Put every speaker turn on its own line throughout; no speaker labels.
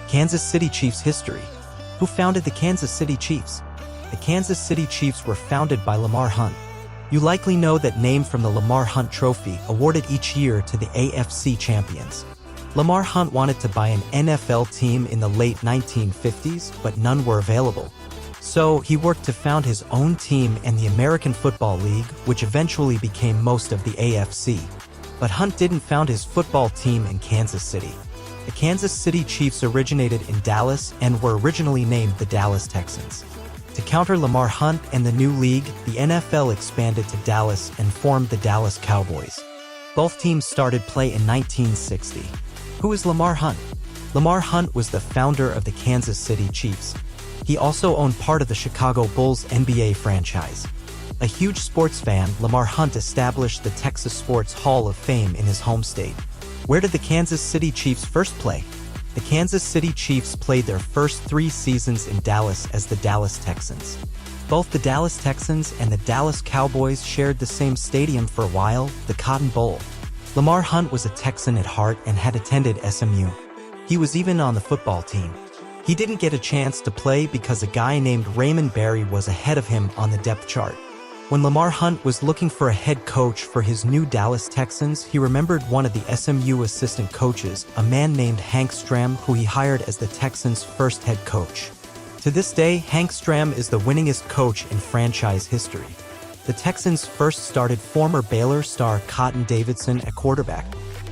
Kansas City Chiefs history. Who founded the Kansas City Chiefs? The Kansas City Chiefs were founded by Lamar Hunt. You likely know that name from the Lamar Hunt Trophy awarded each year to the AFC champions. Lamar Hunt wanted to buy an NFL team in the late 1950s, but none were available. So he worked to found his own team and the American Football League, which eventually became most of the AFC. But Hunt didn't found his football team in Kansas City. The Kansas City Chiefs originated in Dallas and were originally named the Dallas Texans. To counter Lamar Hunt and the new league, the NFL expanded to Dallas and formed the Dallas Cowboys. Both teams started play in 1960. Who is Lamar Hunt? Lamar Hunt was the founder of the Kansas City Chiefs. He also owned part of the Chicago Bulls NBA franchise. A huge sports fan, Lamar Hunt established the Texas Sports Hall of Fame in his home state. Where did the Kansas City Chiefs first play? The Kansas City Chiefs played their first 3 seasons in Dallas as the Dallas Texans. Both the Dallas Texans and the Dallas Cowboys shared the same stadium for a while, the Cotton Bowl. Lamar Hunt was a Texan at heart and had attended SMU. He was even on the football team. He didn't get a chance to play because a guy named Raymond Berry was ahead of him on the depth chart. When Lamar Hunt was looking for a head coach for his new Dallas Texans, he remembered one of the SMU assistant coaches, a man named Hank Stram, who he hired as the Texans' first head coach. To this day, Hank Stram is the winningest coach in franchise history. The Texans first started former Baylor star Cotton Davidson at quarterback.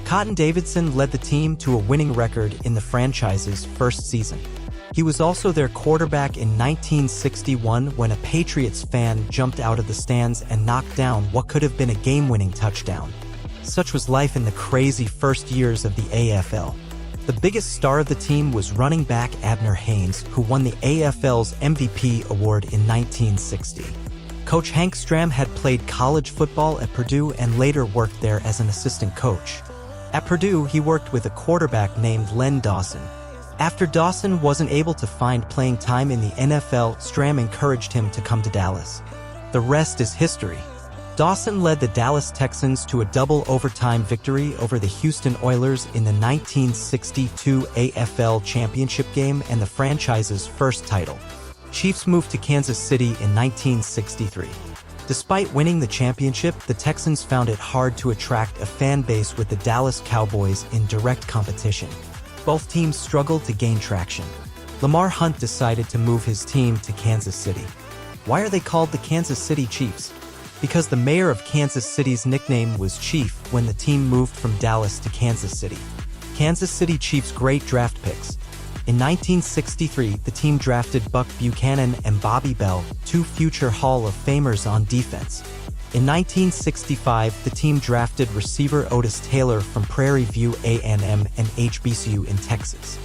Cotton Davidson led the team to a winning record in the franchise's first season. He was also their quarterback in 1961 when a Patriots fan jumped out of the stands and knocked down what could have been a game-winning touchdown. Such was life in the crazy first years of the AFL. The biggest star of the team was running back Abner Haynes, who won the AFL's MVP award in 1960. Coach Hank Stram had played college football at Purdue and later worked there as an assistant coach. At Purdue, he worked with a quarterback named Len Dawson. After Dawson wasn't able to find playing time in the NFL, Stram encouraged him to come to Dallas. The rest is history. Dawson led the Dallas Texans to a double overtime victory over the Houston Oilers in the 1962 AFL Championship game and the franchise's first title. Chiefs moved to Kansas City in 1963. Despite winning the championship, the Texans found it hard to attract a fan base with the Dallas Cowboys in direct competition. Both teams struggled to gain traction. Lamar Hunt decided to move his team to Kansas City. Why are they called the Kansas City Chiefs? Because the mayor of Kansas City's nickname was Chief when the team moved from Dallas to Kansas City. Kansas City Chiefs' great draft picks. In 1963, the team drafted Buck Buchanan and Bobby Bell, 2 future Hall of Famers on defense. In 1965, the team drafted receiver Otis Taylor from Prairie View A&M and HBCU in Texas.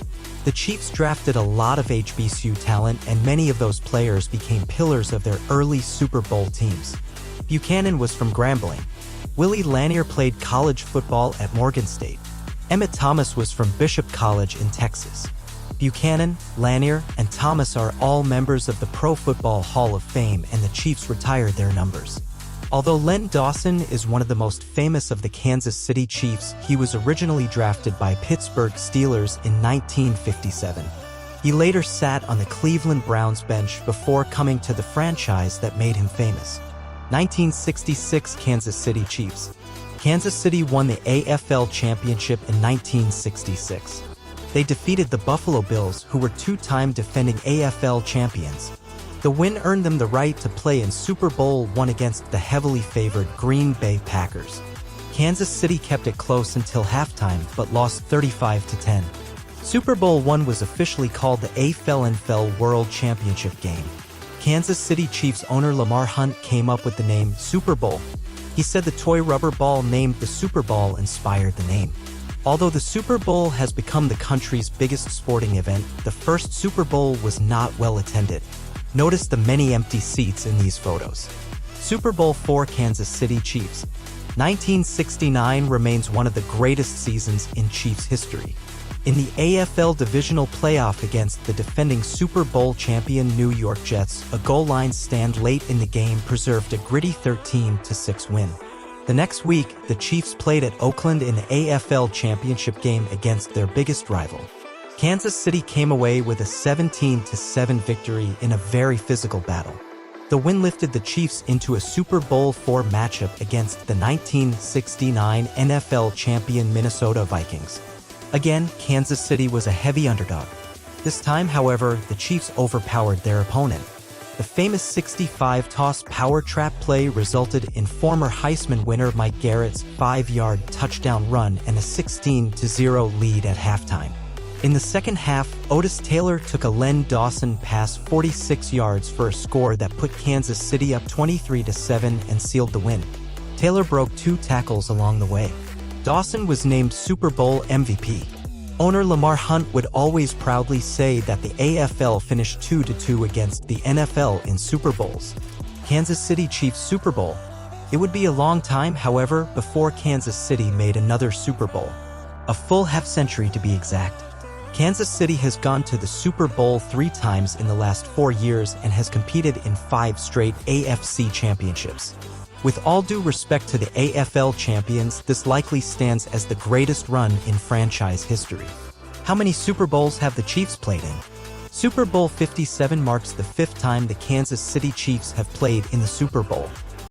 The Chiefs drafted a lot of HBCU talent, and many of those players became pillars of their early Super Bowl teams. Buchanan was from Grambling. Willie Lanier played college football at Morgan State. Emmett Thomas was from Bishop College in Texas. Buchanan, Lanier, and Thomas are all members of the Pro Football Hall of Fame, and the Chiefs retired their numbers. Although Len Dawson is one of the most famous of the Kansas City Chiefs, he was originally drafted by Pittsburgh Steelers in 1957. He later sat on the Cleveland Browns bench before coming to the franchise that made him famous. 1966 Kansas City Chiefs. Kansas City won the AFL Championship in 1966. They defeated the Buffalo Bills, who were 2-time defending AFL champions. The win earned them the right to play in Super Bowl I against the heavily favored Green Bay Packers. Kansas City kept it close until halftime but lost 35-10. Super Bowl I was officially called the AFL World Championship game. Kansas City Chiefs owner Lamar Hunt came up with the name Super Bowl. He said the toy rubber ball named the Super Bowl inspired the name. Although the Super Bowl has become the country's biggest sporting event, the first Super Bowl was not well attended. Notice the many empty seats in these photos. Super Bowl IV Kansas City Chiefs. 1969 remains one of the greatest seasons in Chiefs history. In the AFL divisional playoff against the defending Super Bowl champion New York Jets, a goal line stand late in the game preserved a gritty 13-6 win. The next week, the Chiefs played at Oakland in the AFL championship game against their biggest rival. Kansas City came away with a 17-7 victory in a very physical battle. The win lifted the Chiefs into a Super Bowl IV matchup against the 1969 NFL champion Minnesota Vikings. Again, Kansas City was a heavy underdog. This time, however, the Chiefs overpowered their opponent. The famous 65-toss power trap play resulted in former Heisman winner Mike Garrett's 5-yard touchdown run and a 16-0 lead at halftime. In the second half, Otis Taylor took a Len Dawson pass 46 yards for a score that put Kansas City up 23-7 and sealed the win. Taylor broke 2 tackles along the way. Dawson was named Super Bowl MVP. Owner Lamar Hunt would always proudly say that the AFL finished 2-2 against the NFL in Super Bowls. Kansas City Chiefs Super Bowl. It would be a long time, however, before Kansas City made another Super Bowl. A full half-century to be exact. Kansas City has gone to the Super Bowl 3 times in the last 4 years and has competed in 5 straight AFC championships. With all due respect to the AFL champions, this likely stands as the greatest run in franchise history. How many Super Bowls have the Chiefs played in? Super Bowl 57 marks the 5th time the Kansas City Chiefs have played in the Super Bowl.